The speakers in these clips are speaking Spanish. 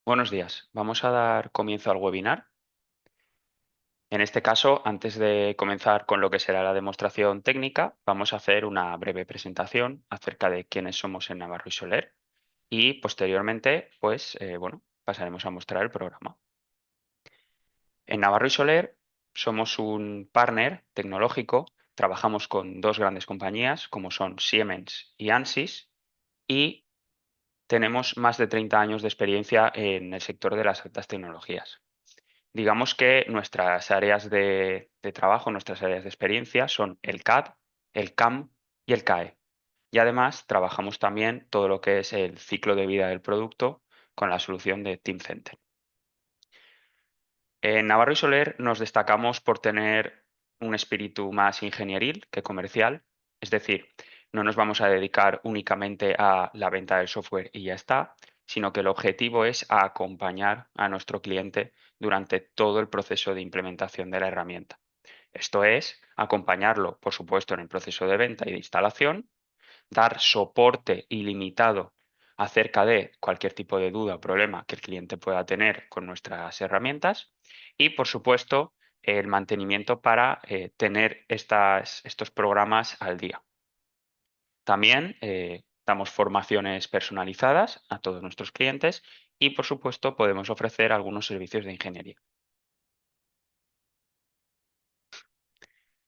Buenos días. Vamos a dar comienzo al webinar. En este caso, antes de comenzar con lo que será la demostración técnica, vamos a hacer una breve presentación acerca de quiénes somos en Navarro y Soler y posteriormente, bueno, pasaremos a mostrar el programa. En Navarro y Soler somos un partner tecnológico, trabajamos con dos grandes compañías como son Siemens y Ansys y tenemos más de 30 años de experiencia en el sector de las altas tecnologías. Digamos que nuestras áreas de trabajo, nuestras áreas de experiencia son el CAD, el CAM y el CAE. Y además trabajamos también todo lo que es el ciclo de vida del producto con la solución de Teamcenter. En Navarro y Soler nos destacamos por tener un espíritu más ingenieril que comercial, es decir, no nos vamos a dedicar únicamente a la venta del software y ya está, sino que el objetivo es acompañar a nuestro cliente durante todo el proceso de implementación de la herramienta. Esto es, acompañarlo, por supuesto, en el proceso de venta y de instalación, dar soporte ilimitado acerca de cualquier tipo de duda o problema que el cliente pueda tener con nuestras herramientas y, por supuesto, el mantenimiento para tener estos programas al día. También damos formaciones personalizadas a todos nuestros clientes y, por supuesto, podemos ofrecer algunos servicios de ingeniería.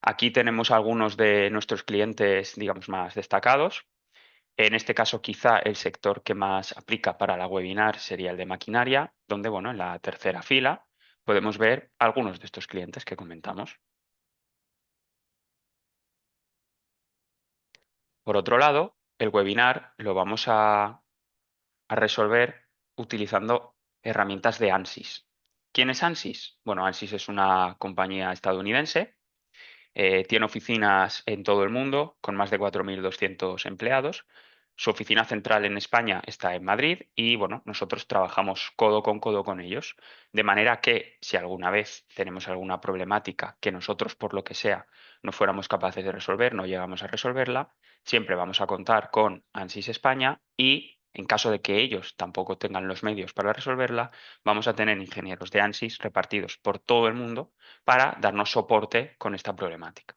Aquí tenemos algunos de nuestros clientes, digamos, más destacados. En este caso, quizá el sector que más aplica para la webinar sería el de maquinaria, donde, bueno, en la tercera fila podemos ver algunos de estos clientes que comentamos. Por otro lado, el webinar lo vamos a resolver utilizando herramientas de Ansys. ¿Quién es Ansys? Bueno, Ansys es una compañía estadounidense. Tiene oficinas en todo el mundo, con más de 4.200 empleados. Su oficina central en España está en Madrid y, bueno, nosotros trabajamos codo con ellos. De manera que si alguna vez tenemos alguna problemática que nosotros, por lo que sea, no fuéramos capaces de resolver, no llegamos a resolverla, siempre vamos a contar con ANSYS España y, en caso de que ellos tampoco tengan los medios para resolverla, vamos a tener ingenieros de ANSYS repartidos por todo el mundo para darnos soporte con esta problemática.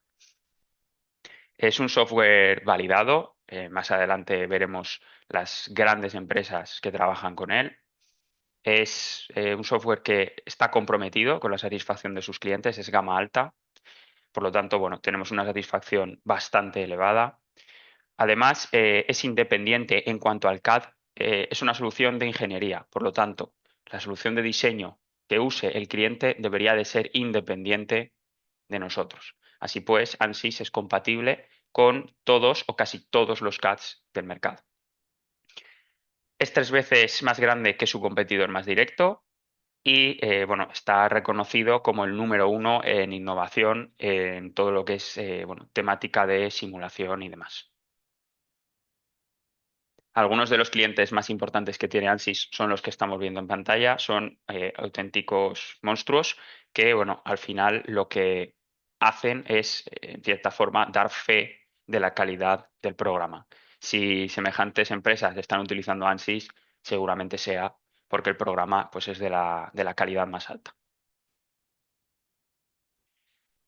Es un software validado, más adelante veremos las grandes empresas que trabajan con él. Es un software que está comprometido con la satisfacción de sus clientes, es gama alta, por lo tanto, bueno, tenemos una satisfacción bastante elevada. Además, es independiente en cuanto al CAD, es una solución de ingeniería, por lo tanto, la solución de diseño que use el cliente debería de ser independiente de nosotros. Así pues, ANSYS es compatible con todos o casi todos los CADs del mercado. Es 3 veces más grande que su competidor más directo y bueno, está reconocido como el número uno en innovación en todo lo que es bueno, temática de simulación y demás. Algunos de los clientes más importantes que tiene Ansys son los que estamos viendo en pantalla, son auténticos monstruos que, bueno, al final lo que hacen es, en cierta forma, dar fe de la calidad del programa. Si semejantes empresas están utilizando Ansys, seguramente sea porque el programa pues, es de la calidad más alta.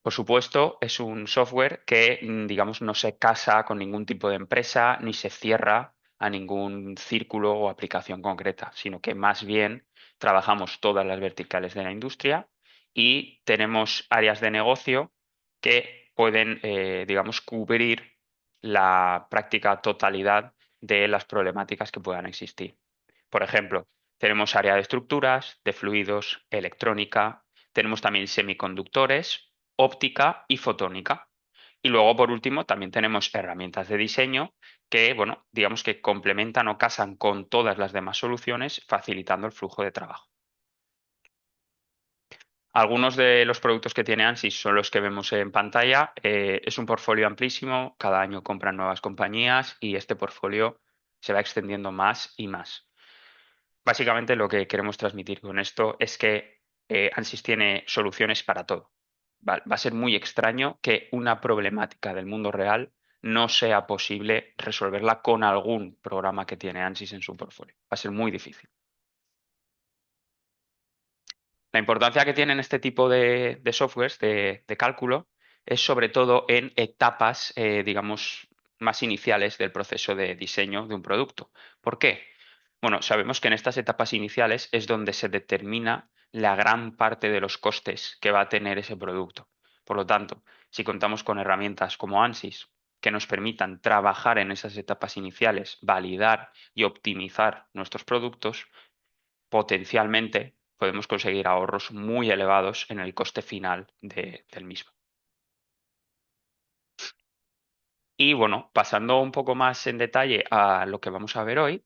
Por supuesto, es un software que, digamos, no se casa con ningún tipo de empresa ni se cierra a ningún círculo o aplicación concreta, sino que más bien trabajamos todas las verticales de la industria y tenemos áreas de negocio que pueden, digamos, cubrir la práctica totalidad de las problemáticas que puedan existir. Por ejemplo, tenemos área de estructuras, de fluidos, electrónica, tenemos también semiconductores, óptica y fotónica. Y luego, por último, también tenemos herramientas de diseño que, bueno, digamos que complementan o casan con todas las demás soluciones, facilitando el flujo de trabajo. Algunos de los productos que tiene ANSYS son los que vemos en pantalla. Es un portfolio amplísimo, cada año compran nuevas compañías y este portfolio se va extendiendo más y más. Básicamente lo que queremos transmitir con esto es que ANSYS tiene soluciones para todo. Va a ser muy extraño que una problemática del mundo real no sea posible resolverla con algún programa que tiene ANSYS en su portfolio. Va a ser muy difícil. La importancia que tienen este tipo de softwares de cálculo es sobre todo en etapas, digamos, más iniciales del proceso de diseño de un producto. ¿Por qué? Bueno, sabemos que en estas etapas iniciales es donde se determina la gran parte de los costes que va a tener ese producto. Por lo tanto, si contamos con herramientas como ANSYS que nos permitan trabajar en esas etapas iniciales, validar y optimizar nuestros productos, potencialmente podemos conseguir ahorros muy elevados en el coste final del mismo. Y bueno, pasando un poco más en detalle a lo que vamos a ver hoy,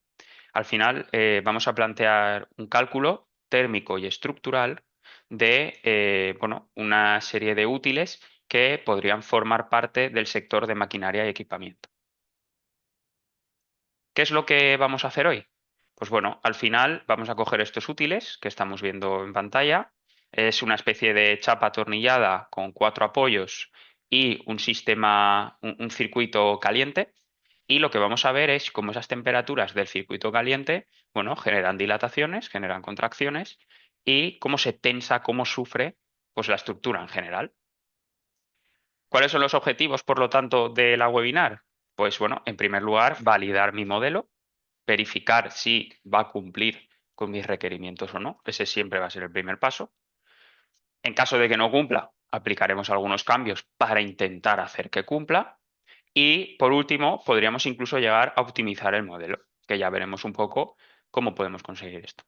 al final vamos a plantear un cálculo térmico y estructural de bueno, una serie de útiles que podrían formar parte del sector de maquinaria y equipamiento. ¿Qué es lo que vamos a hacer hoy? Pues bueno, al final vamos a coger estos útiles que estamos viendo en pantalla. Es una especie de chapa atornillada con cuatro apoyos y un sistema, un circuito caliente. Y lo que vamos a ver es cómo esas temperaturas del circuito caliente, bueno, generan dilataciones, generan contracciones y cómo se tensa, cómo sufre, pues la estructura en general. ¿Cuáles son los objetivos, por lo tanto, de la webinar? Pues bueno, en primer lugar, validar mi modelo, verificar si va a cumplir con mis requerimientos o no. Ese siempre va a ser el primer paso. En caso de que no cumpla, aplicaremos algunos cambios para intentar hacer que cumpla. Y por último, podríamos incluso llegar a optimizar el modelo, que ya veremos un poco cómo podemos conseguir esto.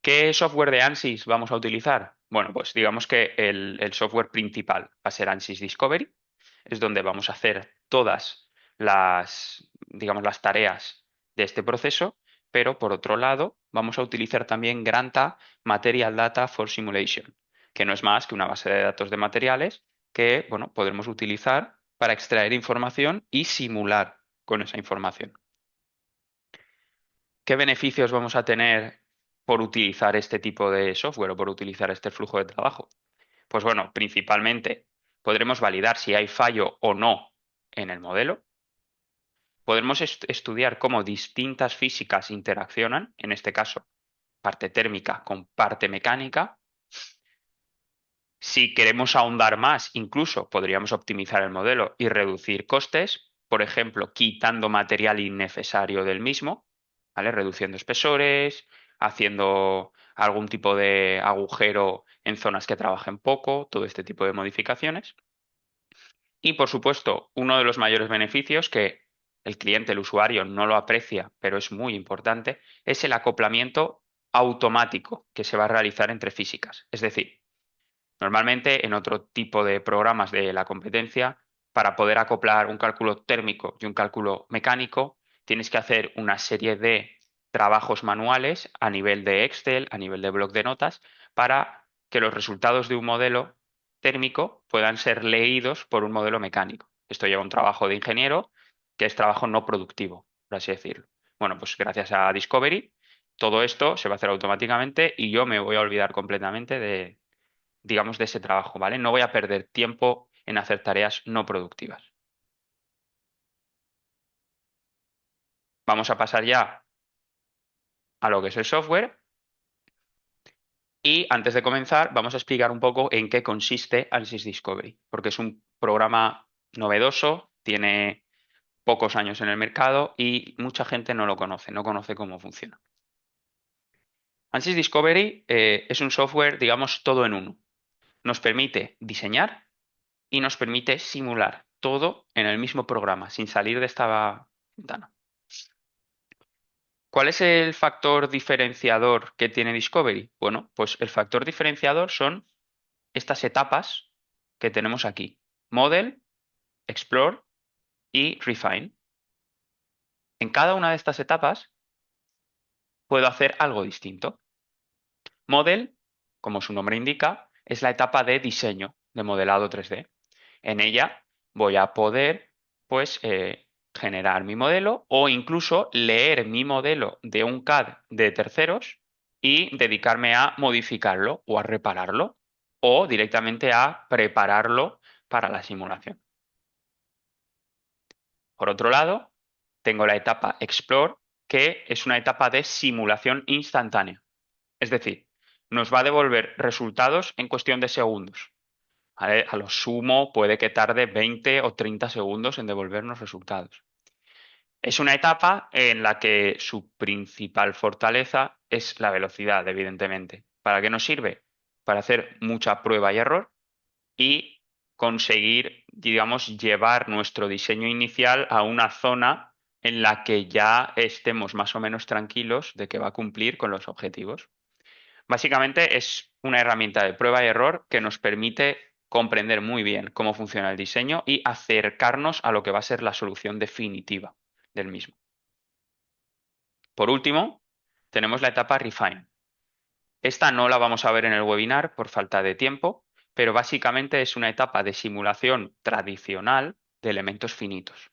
¿Qué software de ANSYS vamos a utilizar? Bueno, pues digamos que el software principal va a ser ANSYS Discovery, es donde vamos a hacer todas digamos, las tareas de este proceso, pero por otro lado vamos a utilizar también Granta Material Data for Simulation, que no es más que una base de datos de materiales que, bueno, podremos utilizar para extraer información y simular con esa información. ¿Qué beneficios vamos a tener por utilizar este tipo de software o por utilizar este flujo de trabajo? Pues bueno, principalmente podremos validar si hay fallo o no en el modelo. Podremos estudiar cómo distintas físicas interaccionan, en este caso, parte térmica con parte mecánica. Si queremos ahondar más, incluso podríamos optimizar el modelo y reducir costes, por ejemplo, quitando material innecesario del mismo, ¿vale? Reduciendo espesores, haciendo algún tipo de agujero en zonas que trabajen poco, todo este tipo de modificaciones. Y por supuesto, uno de los mayores beneficios que el cliente, el usuario, no lo aprecia, pero es muy importante, es el acoplamiento automático que se va a realizar entre físicas. Es decir, normalmente en otro tipo de programas de la competencia, para poder acoplar un cálculo térmico y un cálculo mecánico, tienes que hacer una serie de trabajos manuales a nivel de Excel, a nivel de bloc de notas, para que los resultados de un modelo térmico puedan ser leídos por un modelo mecánico. Esto lleva un trabajo de ingeniero, que es trabajo no productivo, por así decirlo. Bueno, pues gracias a Discovery, todo esto se va a hacer automáticamente y yo me voy a olvidar completamente de, digamos, de ese trabajo, ¿vale? No voy a perder tiempo en hacer tareas no productivas. Vamos a pasar ya a lo que es el software y antes de comenzar vamos a explicar un poco en qué consiste ANSYS Discovery, porque es un programa novedoso, tiene pocos años en el mercado y mucha gente no lo conoce, no conoce cómo funciona. ANSYS Discovery es un software, digamos, todo en uno. Nos permite diseñar y nos permite simular todo en el mismo programa, sin salir de esta ventana. ¿Cuál es el factor diferenciador que tiene Discovery? Bueno, pues el factor diferenciador son estas etapas que tenemos aquí. Model, Explore y Refine. En cada una de estas etapas puedo hacer algo distinto. Model, como su nombre indica, es la etapa de diseño, de modelado 3D. En ella voy a poder, pues, generar mi modelo o incluso leer mi modelo de un CAD de terceros y dedicarme a modificarlo o a repararlo o directamente a prepararlo para la simulación. Por otro lado, tengo la etapa Explore, que es una etapa de simulación instantánea. Es decir, nos va a devolver resultados en cuestión de segundos. ¿Vale? A lo sumo puede que tarde 20 o 30 segundos en devolvernos resultados. Es una etapa en la que su principal fortaleza es la velocidad, evidentemente. ¿Para qué nos sirve? Para hacer mucha prueba y error y conseguir, digamos, llevar nuestro diseño inicial a una zona en la que ya estemos más o menos tranquilos de que va a cumplir con los objetivos. Básicamente es una herramienta de prueba y error que nos permite comprender muy bien cómo funciona el diseño y acercarnos a lo que va a ser la solución definitiva del mismo. Por último, tenemos la etapa Refine. Esta no la vamos a ver en el webinar por falta de tiempo, pero básicamente es una etapa de simulación tradicional de elementos finitos.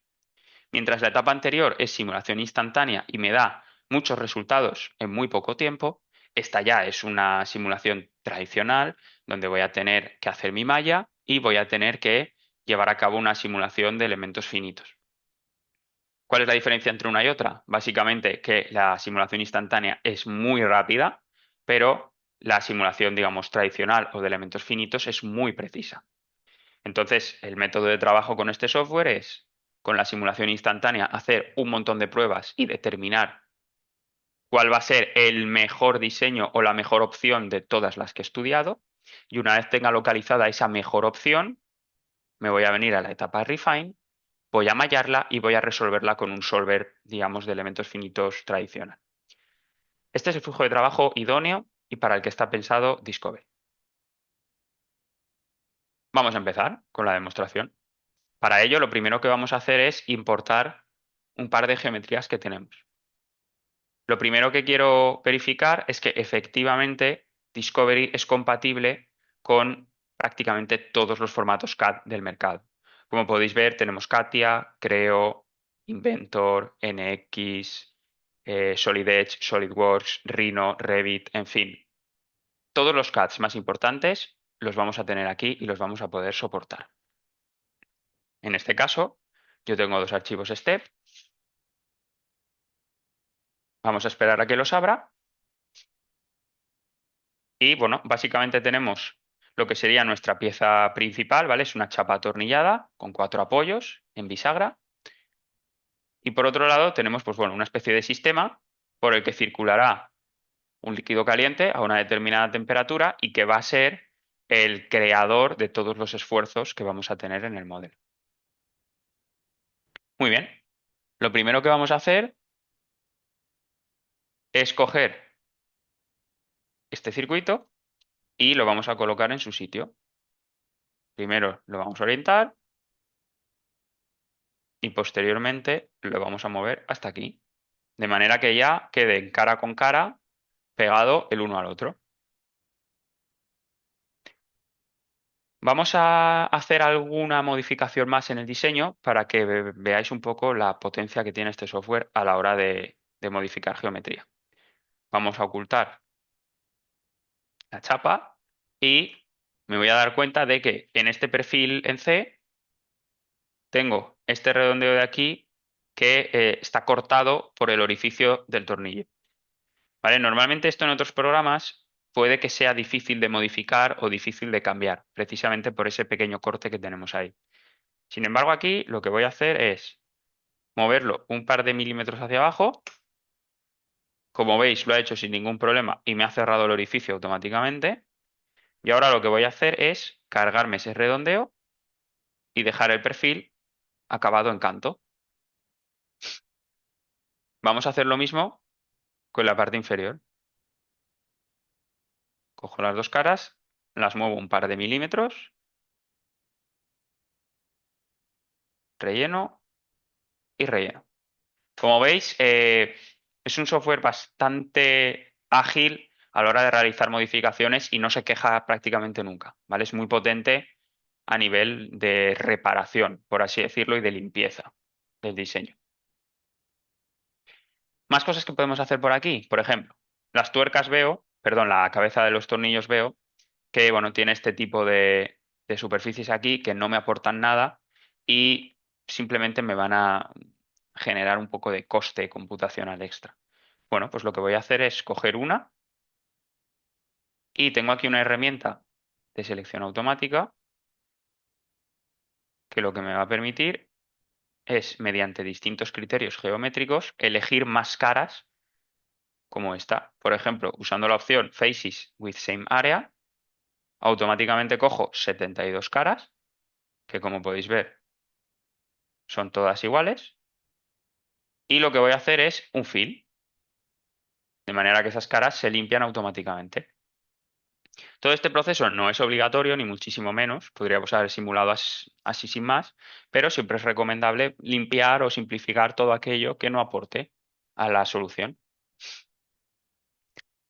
Mientras la etapa anterior es simulación instantánea y me da muchos resultados en muy poco tiempo, esta ya es una simulación tradicional donde voy a tener que hacer mi malla y voy a tener que llevar a cabo una simulación de elementos finitos. ¿Cuál es la diferencia entre una y otra? Básicamente que la simulación instantánea es muy rápida, pero la simulación, digamos, tradicional o de elementos finitos es muy precisa. Entonces, el método de trabajo con este software es, con la simulación instantánea, hacer un montón de pruebas y determinar cuál va a ser el mejor diseño o la mejor opción de todas las que he estudiado. Y una vez tenga localizada esa mejor opción, me voy a venir a la etapa Refine, voy a mallarla y voy a resolverla con un solver, digamos, de elementos finitos tradicional. Este es el flujo de trabajo idóneo y para el que está pensado Discovery. Vamos a empezar con la demostración. Para ello, lo primero que vamos a hacer es importar un par de geometrías que tenemos. Lo primero que quiero verificar es que efectivamente Discovery es compatible con prácticamente todos los formatos CAD del mercado. Como podéis ver, tenemos CATIA, Creo, Inventor, NX, Solid Edge, SolidWorks, Rhino, Revit, en fin. Todos los CADs más importantes los vamos a tener aquí y los vamos a poder soportar. En este caso, yo tengo dos archivos STEP. Vamos a esperar a que los abra. Y bueno, básicamente tenemos lo que sería nuestra pieza principal, ¿vale? Es una chapa atornillada con 4 apoyos en bisagra. Y por otro lado tenemos, pues bueno, una especie de sistema por el que circulará un líquido caliente a una determinada temperatura y que va a ser el creador de todos los esfuerzos que vamos a tener en el modelo. Muy bien. Lo primero que vamos a hacer es coger este circuito y lo vamos a colocar en su sitio. Primero lo vamos a orientar y posteriormente lo vamos a mover hasta aquí. De manera que ya queden cara con cara pegado el uno al otro. Vamos a hacer alguna modificación más en el diseño para que veáis un poco la potencia que tiene este software a la hora de modificar geometría. Vamos a ocultar la chapa y me voy a dar cuenta de que en este perfil en C tengo este redondeo de aquí que está cortado por el orificio del tornillo. ¿Vale? Normalmente esto en otros programas puede que sea difícil de modificar o difícil de cambiar, precisamente por ese pequeño corte que tenemos ahí. Sin embargo, aquí lo que voy a hacer es moverlo un par de milímetros hacia abajo. Como veis, lo ha hecho sin ningún problema y me ha cerrado el orificio automáticamente. Y ahora lo que voy a hacer es cargarme ese redondeo y dejar el perfil acabado en canto. Vamos a hacer lo mismo con la parte inferior. Cojo las dos caras, las muevo un par de milímetros, relleno y relleno. Como veis, es un software bastante ágil a la hora de realizar modificaciones y no se queja prácticamente nunca, ¿vale? Es muy potente a nivel de reparación, por así decirlo, y de limpieza del diseño. Más cosas que podemos hacer por aquí, por ejemplo, las tuercas veo, perdón, la cabeza de los tornillos veo que, bueno, tiene este tipo de superficies aquí que no me aportan nada y simplemente me van a generar un poco de coste computacional extra. Bueno, pues lo que voy a hacer es coger una Y tengo aquí una herramienta de selección automática que lo que me va a permitir es, mediante distintos criterios geométricos, elegir más caras como esta. Por ejemplo, usando la opción Faces with Same Area, automáticamente cojo 72 caras, que como podéis ver son todas iguales, y lo que voy a hacer es un fill, de manera que esas caras se limpian automáticamente. Todo este proceso no es obligatorio, ni muchísimo menos, podríamos haber simulado así sin más, pero siempre es recomendable limpiar o simplificar todo aquello que no aporte a la solución.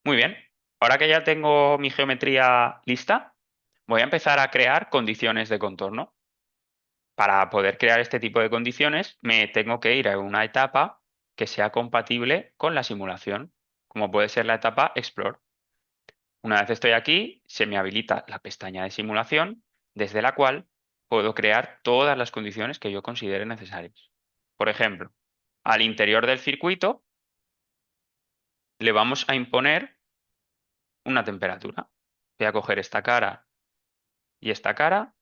Muy bien, ahora que ya tengo mi geometría lista, voy a empezar a crear condiciones de contorno. Para poder crear este tipo de condiciones, me tengo que ir a una etapa que sea compatible con la simulación, como puede ser la etapa Explore. Una vez estoy aquí, se me habilita la pestaña de simulación, desde la cual puedo crear todas las condiciones que yo considere necesarias. Por ejemplo, al interior del circuito le vamos a imponer una temperatura. Voy a coger esta cara y esta cara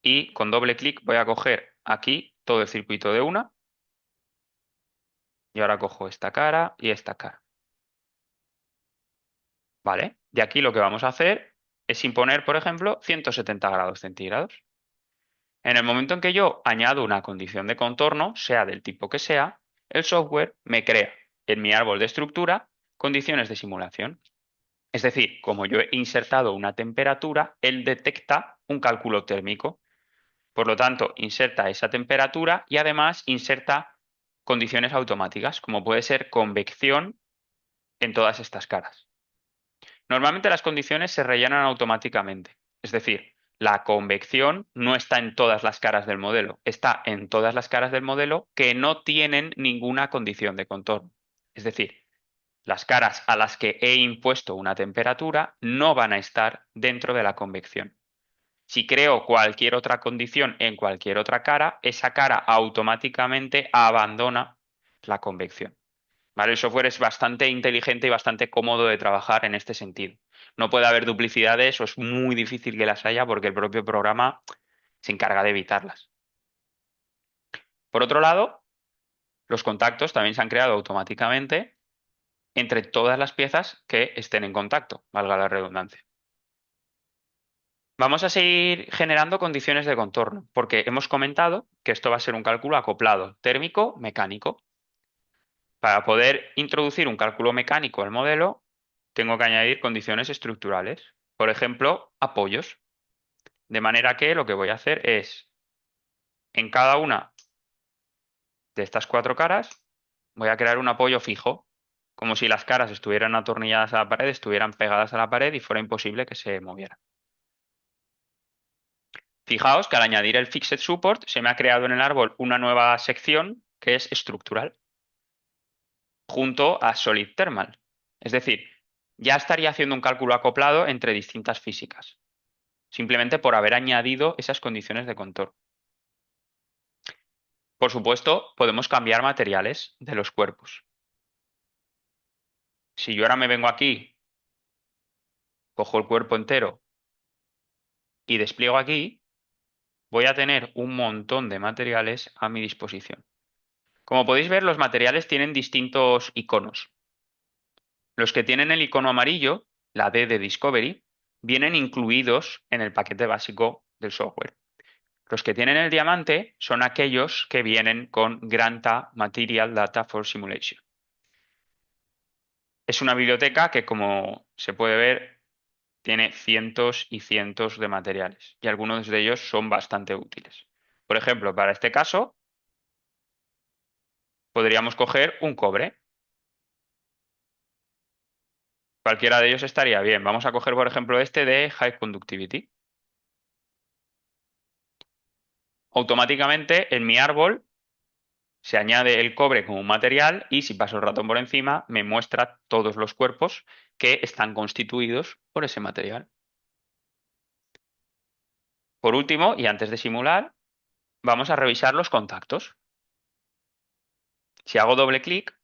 y con doble clic voy a coger aquí todo el circuito de una y ahora cojo esta cara y esta cara. ¿Vale? De aquí lo que vamos a hacer es imponer, por ejemplo, 170 grados centígrados. En el momento en que yo añado una condición de contorno, sea del tipo que sea, el software me crea en mi árbol de estructura condiciones de simulación. Es decir, como yo he insertado una temperatura, él detecta un cálculo térmico. Por lo tanto, inserta esa temperatura y además inserta condiciones automáticas, como puede ser convección en todas estas caras. Normalmente las condiciones se rellenan automáticamente. Es decir, la convección no está en todas las caras del modelo, está en todas las caras del modelo que no tienen ninguna condición de contorno. Es decir, las caras a las que he impuesto una temperatura no van a estar dentro de la convección. Si creo cualquier otra condición en cualquier otra cara, esa cara automáticamente abandona la convección. ¿Vale? El software es bastante inteligente y bastante cómodo de trabajar en este sentido. No puede haber duplicidades o es muy difícil que las haya porque el propio programa se encarga de evitarlas. Por otro lado, los contactos también se han creado automáticamente entre todas las piezas que estén en contacto, valga la redundancia. Vamos a seguir generando condiciones de contorno, porque hemos comentado que esto va a ser un cálculo acoplado térmico-mecánico. Para poder introducir un cálculo mecánico al modelo, tengo que añadir condiciones estructurales. Por ejemplo, apoyos. De manera que lo que voy a hacer es, en cada una de estas cuatro caras, voy a crear un apoyo fijo, como si las caras estuvieran atornilladas a la pared, estuvieran pegadas a la pared y fuera imposible que se movieran. Fijaos que al añadir el Fixed Support se me ha creado en el árbol una nueva sección que es estructural, junto a Solid Thermal. Es decir, ya estaría haciendo un cálculo acoplado entre distintas físicas, simplemente por haber añadido esas condiciones de contorno. Por supuesto, podemos cambiar materiales de los cuerpos. Si yo ahora me vengo aquí, cojo el cuerpo entero y despliego aquí, voy a tener un montón de materiales a mi disposición. Como podéis ver, los materiales tienen distintos iconos. Los que tienen el icono amarillo, la D de Discovery, vienen incluidos en el paquete básico del software. Los que tienen el diamante son aquellos que vienen con Granta Material Data for Simulation. Es una biblioteca que, como se puede ver, tiene cientos y cientos de materiales y algunos de ellos son bastante útiles. Por ejemplo, para este caso, podríamos coger un cobre. Cualquiera de ellos estaría bien. Vamos a coger, por ejemplo, este de High Conductivity. Automáticamente en mi árbol se añade el cobre como un material y si paso el ratón por encima me muestra todos los cuerpos que están constituidos por ese material. Por último, y antes de simular, vamos a revisar los contactos. Si hago doble clic,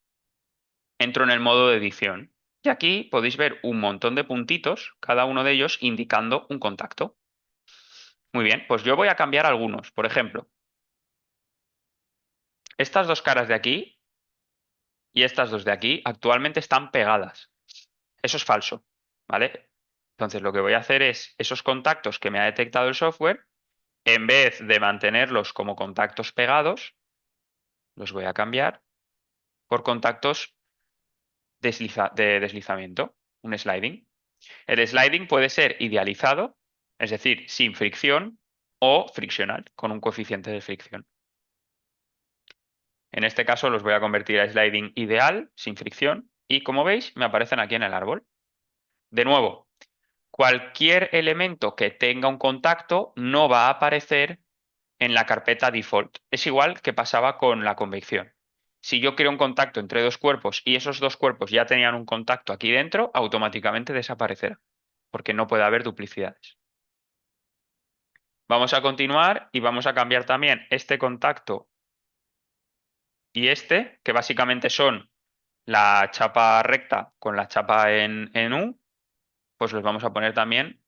entro en el modo de edición Y aquí podéis ver un montón de puntitos, cada uno de ellos indicando un contacto. Muy bien, pues yo voy a cambiar algunos. Por ejemplo, estas dos caras de aquí y estas dos de aquí actualmente están pegadas. Eso es falso, ¿vale? Entonces lo que voy a hacer es esos contactos que me ha detectado el software, en vez de mantenerlos como contactos pegados, los voy a cambiar por contactos de deslizamiento, un sliding. El sliding puede ser idealizado, es decir, sin fricción, o friccional, con un coeficiente de fricción. En este caso los voy a convertir a sliding ideal, sin fricción, y como veis, me aparecen aquí en el árbol. De nuevo, cualquier elemento que tenga un contacto no va a aparecer en la carpeta default. Es igual que pasaba con la convección. Si yo creo un contacto entre dos cuerpos y esos dos cuerpos ya tenían un contacto aquí dentro, automáticamente desaparecerá, porque no puede haber duplicidades. Vamos a continuar y vamos a cambiar también este contacto y este, que básicamente son la chapa recta con la chapa en U, pues los vamos a poner también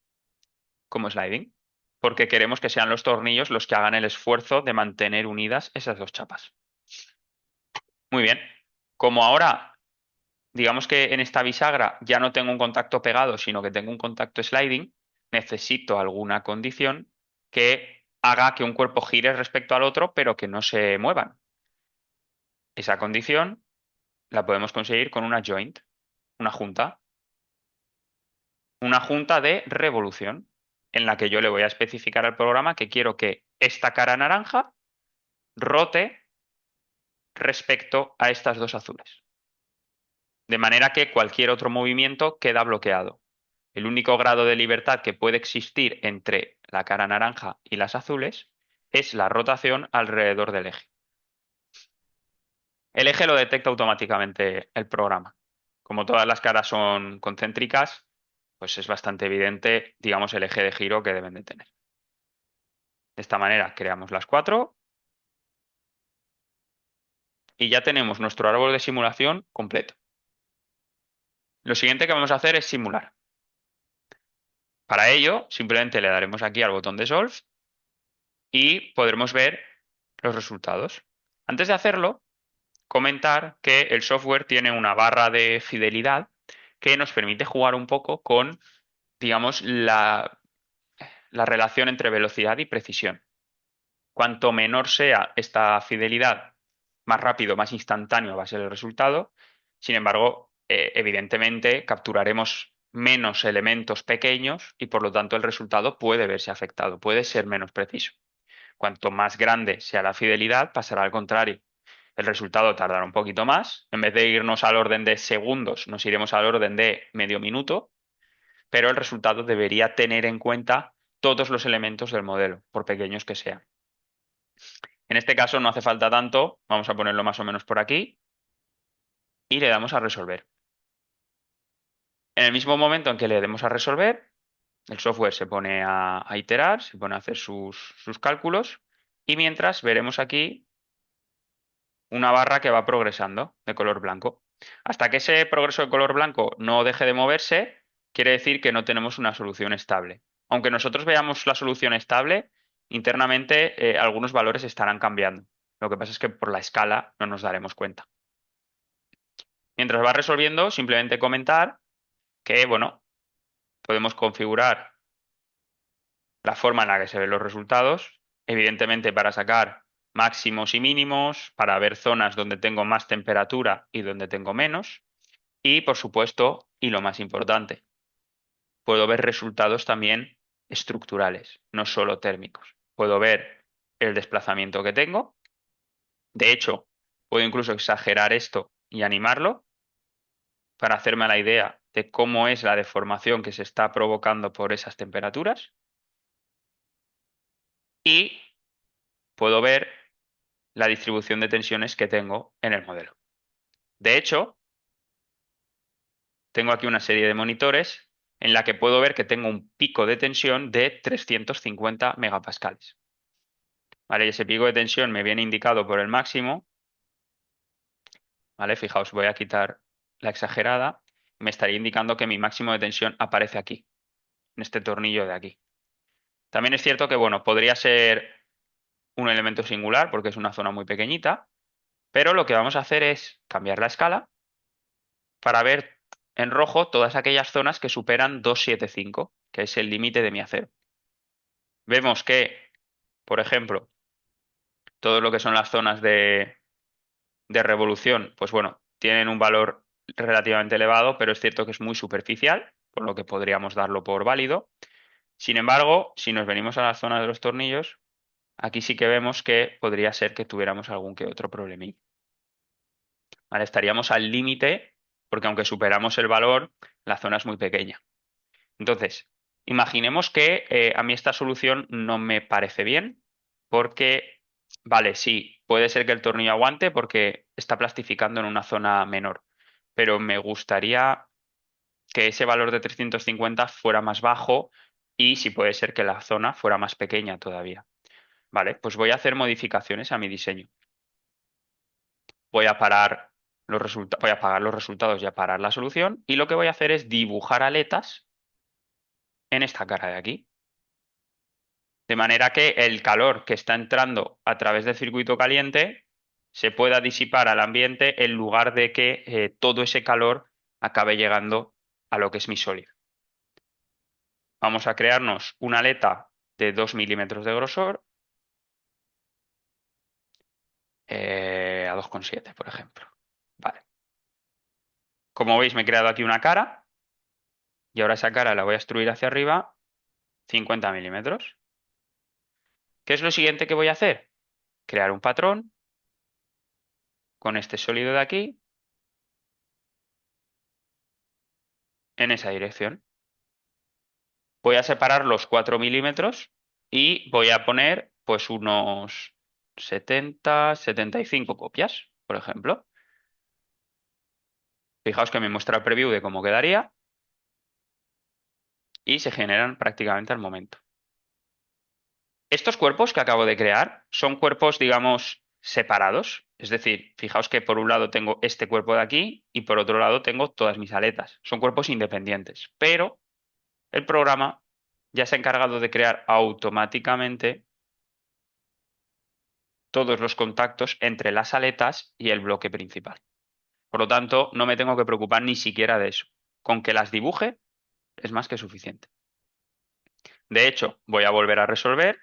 como sliding, porque queremos que sean los tornillos los que hagan el esfuerzo de mantener unidas esas dos chapas. Muy bien. Como ahora, digamos que en esta bisagra ya no tengo un contacto pegado, sino que tengo un contacto sliding, necesito alguna condición que haga que un cuerpo gire respecto al otro, pero que no se muevan. Esa condición la podemos conseguir con una joint, una junta. Una junta de revolución, en la que yo le voy a especificar al programa que quiero que esta cara naranja rote respecto a estas dos azules. De manera que cualquier otro movimiento queda bloqueado. El único grado de libertad que puede existir entre la cara naranja y las azules es la rotación alrededor del eje. El eje lo detecta automáticamente el programa. Como todas las caras son concéntricas, pues es bastante evidente, digamos, el eje de giro que deben de tener. De esta manera creamos las cuatro y ya tenemos nuestro árbol de simulación completo. Lo siguiente que vamos a hacer es simular. Para ello, simplemente le daremos aquí al botón de Solve y podremos ver los resultados. Antes de hacerlo, comentar que el software tiene una barra de fidelidad que nos permite jugar un poco con, digamos, la relación entre velocidad y precisión. Cuanto menor sea esta fidelidad, más rápido, más instantáneo va a ser el resultado. Sin embargo, evidentemente capturaremos menos elementos pequeños y por lo tanto el resultado puede verse afectado, puede ser menos preciso. Cuanto más grande sea la fidelidad, pasará al contrario. El resultado tardará un poquito más. En vez de irnos al orden de segundos, nos iremos al orden de medio minuto, pero el resultado debería tener en cuenta todos los elementos del modelo, por pequeños que sean. En este caso no hace falta tanto, vamos a ponerlo más o menos por aquí y le damos a resolver. En el mismo momento en que le demos a resolver, el software se pone a iterar, se pone a hacer sus cálculos y mientras veremos aquí una barra que va progresando de color blanco. Hasta que ese progreso de color blanco no deje de moverse, quiere decir que no tenemos una solución estable. Aunque nosotros veamos la solución estable, internamente algunos valores estarán cambiando. Lo que pasa es que por la escala no nos daremos cuenta. Mientras va resolviendo, simplemente comentar que, bueno, podemos configurar la forma en la que se ven los resultados, evidentemente para sacar máximos y mínimos, para ver zonas donde tengo más temperatura y donde tengo menos, y por supuesto, y lo más importante, puedo ver resultados también estructurales, no solo térmicos. Puedo ver el desplazamiento que tengo, de hecho, puedo incluso exagerar esto y animarlo para hacerme la idea de cómo es la deformación que se está provocando por esas temperaturas y puedo ver la distribución de tensiones que tengo en el modelo. De hecho, tengo aquí una serie de monitores en la que puedo ver que tengo un pico de tensión de 350 megapascales. ¿Vale? Y ese pico de tensión me viene indicado por el máximo. ¿Vale? Fijaos, voy a quitar la exagerada. me estaría indicando que mi máximo de tensión aparece aquí, en este tornillo de aquí. También es cierto que, bueno, podría ser un elemento singular porque es una zona muy pequeñita, pero lo que vamos a hacer es cambiar la escala para ver en rojo todas aquellas zonas que superan 275, que es el límite de mi acero. Vemos que, por ejemplo, todo lo que son las zonas de revolución, pues bueno, tienen un valor relativamente elevado, pero es cierto que es muy superficial, por lo que podríamos darlo por válido. Sin embargo, si nos venimos a la zona de los tornillos, aquí sí que vemos que podría ser que tuviéramos algún que otro problemilla. ¿Vale? Estaríamos al límite, porque aunque superamos el valor, la zona es muy pequeña. Entonces, imaginemos que a mí esta solución no me parece bien, porque, vale, sí, puede ser que el tornillo aguante porque está plastificando en una zona menor, pero me gustaría que ese valor de 350 fuera más bajo y si puede ser que la zona fuera más pequeña todavía. Vale, pues voy a hacer modificaciones a mi diseño. Voy a parar voy a apagar los resultados y a parar la solución y lo que voy a hacer es dibujar aletas en esta cara de aquí. De manera que el calor que está entrando a través del circuito caliente se pueda disipar al ambiente en lugar de que todo ese calor acabe llegando a lo que es mi sólido. Vamos a crearnos una aleta de 2 milímetros de grosor a 2,7, por ejemplo. Vale. Como veis, me he creado aquí una cara y ahora esa cara la voy a extruir hacia arriba 50 milímetros. ¿Qué es lo siguiente que voy a hacer? Crear un patrón con este sólido de aquí en esa dirección. Voy a separar los 4 milímetros y voy a poner pues unos 70, 75 copias, por ejemplo. Fijaos que me muestra el preview de cómo quedaría y se generan prácticamente al momento. Estos cuerpos que acabo de crear son cuerpos, digamos, separados. Es decir, fijaos que por un lado tengo este cuerpo de aquí y por otro lado tengo todas mis aletas. Son cuerpos independientes, pero el programa ya se ha encargado de crear automáticamente todos los contactos entre las aletas y el bloque principal. Por lo tanto, no me tengo que preocupar ni siquiera de eso. Con que las dibuje es más que suficiente. De hecho, voy a volver a resolver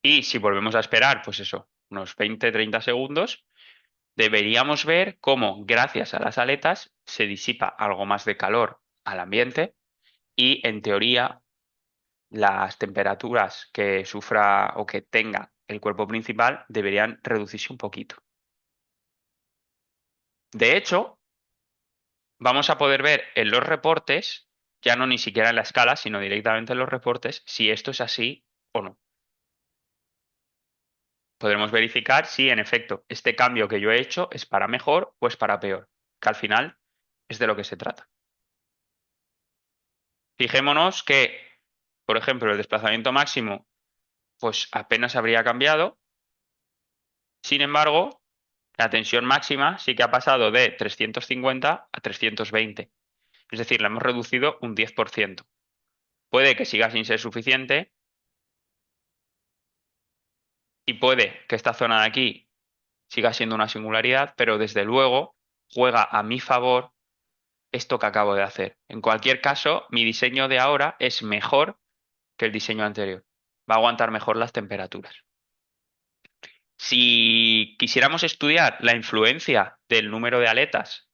y si volvemos a esperar, pues eso, unos 20-30 segundos, deberíamos ver cómo, gracias a las aletas, se disipa algo más de calor al ambiente y, en teoría, las temperaturas que sufra o que tenga el cuerpo principal deberían reducirse un poquito. De hecho, vamos a poder ver en los reportes, ya no ni siquiera en la escala, sino directamente en los reportes, si esto es así o no. Podremos verificar si en efecto este cambio que yo he hecho es para mejor o es para peor, que al final es de lo que se trata. Fijémonos que, por ejemplo, el desplazamiento máximo pues apenas habría cambiado. Sin embargo, la tensión máxima sí que ha pasado de 350 a 320. Es decir, la hemos reducido un 10%. Puede que siga sin ser suficiente y puede que esta zona de aquí siga siendo una singularidad, pero desde luego juega a mi favor esto que acabo de hacer. En cualquier caso, mi diseño de ahora es mejor que el diseño anterior. Va a aguantar mejor las temperaturas. Si quisiéramos estudiar la influencia del número de aletas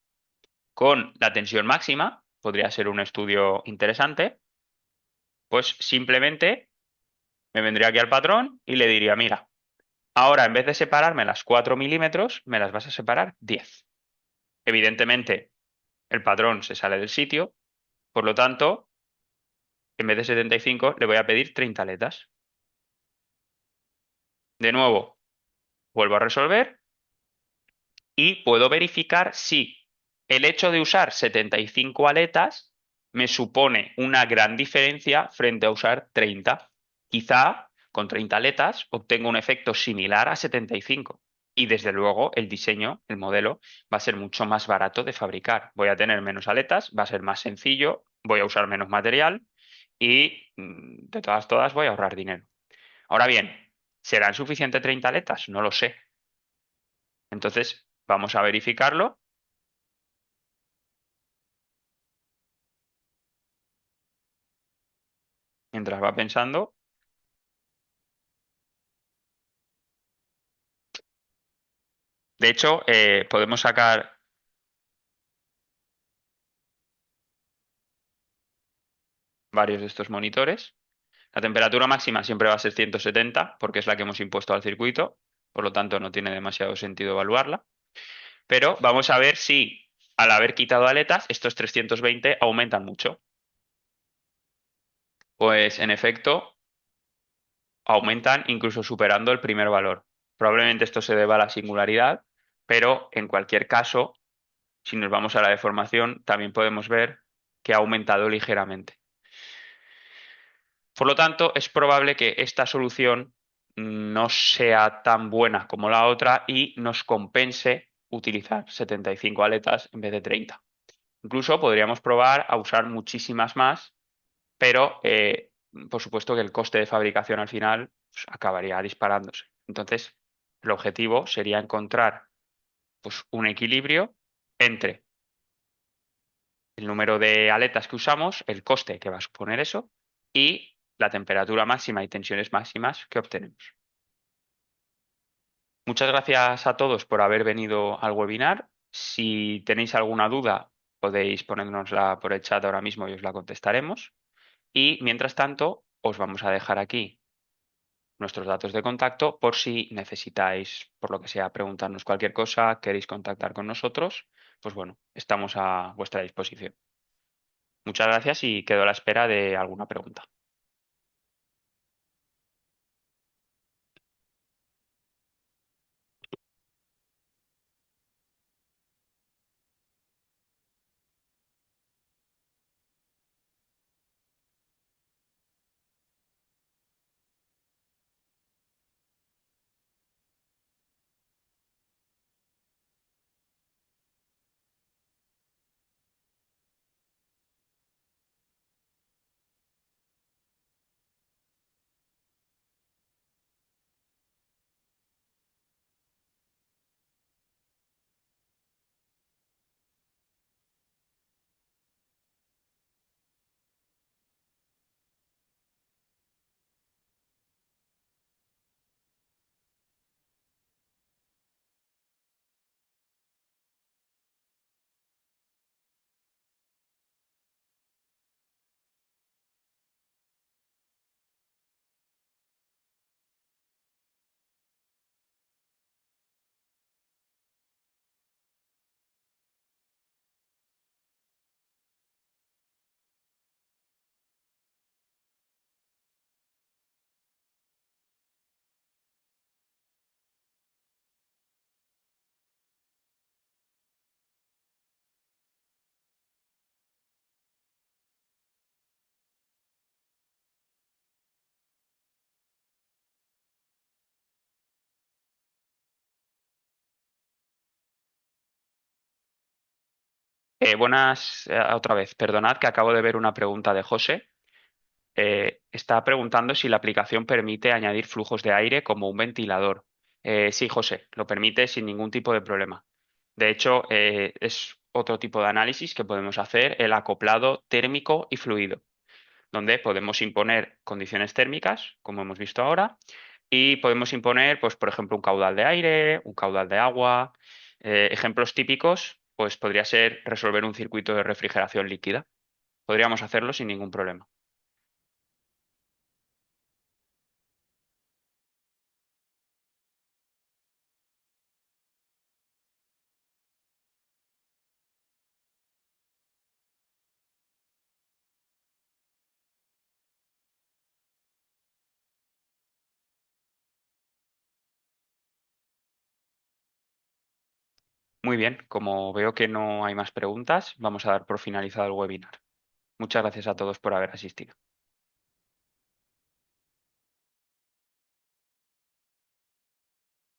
con la tensión máxima, podría ser un estudio interesante, pues simplemente me vendría aquí al patrón y le diría, mira, ahora en vez de separarme las 4 milímetros, me las vas a separar 10. Evidentemente, el patrón se sale del sitio, por lo tanto, en vez de 75, le voy a pedir 30 aletas. De nuevo, vuelvo a resolver y puedo verificar si el hecho de usar 75 aletas me supone una gran diferencia frente a usar 30. Quizá con 30 aletas obtengo un efecto similar a 75. y desde luego el diseño, el modelo, va a ser mucho más barato de fabricar. Voy a tener menos aletas, va a ser más sencillo, voy a usar menos material y de todas voy a ahorrar dinero. Ahora bien, ¿serán suficientes 30 aletas? No lo sé. Entonces, vamos a verificarlo mientras va pensando. De hecho, podemos sacar varios de estos monitores. La temperatura máxima siempre va a ser 170 porque es la que hemos impuesto al circuito, por lo tanto no tiene demasiado sentido evaluarla. Pero vamos a ver si al haber quitado aletas estos 320 aumentan mucho. Pues en efecto, aumentan incluso superando el primer valor. Probablemente esto se deba a la singularidad, pero en cualquier caso, si nos vamos a la deformación, también podemos ver que ha aumentado ligeramente. Por lo tanto, es probable que esta solución no sea tan buena como la otra y nos compense utilizar 75 aletas en vez de 30. Incluso podríamos probar a usar muchísimas más, pero por supuesto que el coste de fabricación al final pues, acabaría disparándose. Entonces, el objetivo sería encontrar pues, un equilibrio entre el número de aletas que usamos, el coste que va a suponer eso y la temperatura máxima y tensiones máximas que obtenemos. Muchas gracias a todos por haber venido al webinar. Si tenéis alguna duda, podéis ponérnosla por el chat ahora mismo y os la contestaremos. Y mientras tanto, os vamos a dejar aquí nuestros datos de contacto por si necesitáis, por lo que sea, preguntarnos cualquier cosa, queréis contactar con nosotros, pues bueno, estamos a vuestra disposición. Muchas gracias y quedo a la espera de alguna pregunta. Buenas, otra vez, perdonad que acabo de ver una pregunta de José. Está preguntando si la aplicación permite añadir flujos de aire como un ventilador. Sí, José, lo permite sin ningún tipo de problema. De hecho, es otro tipo de análisis que podemos hacer, el acoplado térmico y fluido, donde podemos imponer condiciones térmicas, como hemos visto ahora, y podemos imponer, pues, por ejemplo, un caudal de aire, un caudal de agua. Ejemplos típicos, pues podría ser resolver un circuito de refrigeración líquida. Podríamos hacerlo sin ningún problema. Muy bien, como veo que no hay más preguntas, vamos a dar por finalizado el webinar. Muchas gracias a todos por haber asistido.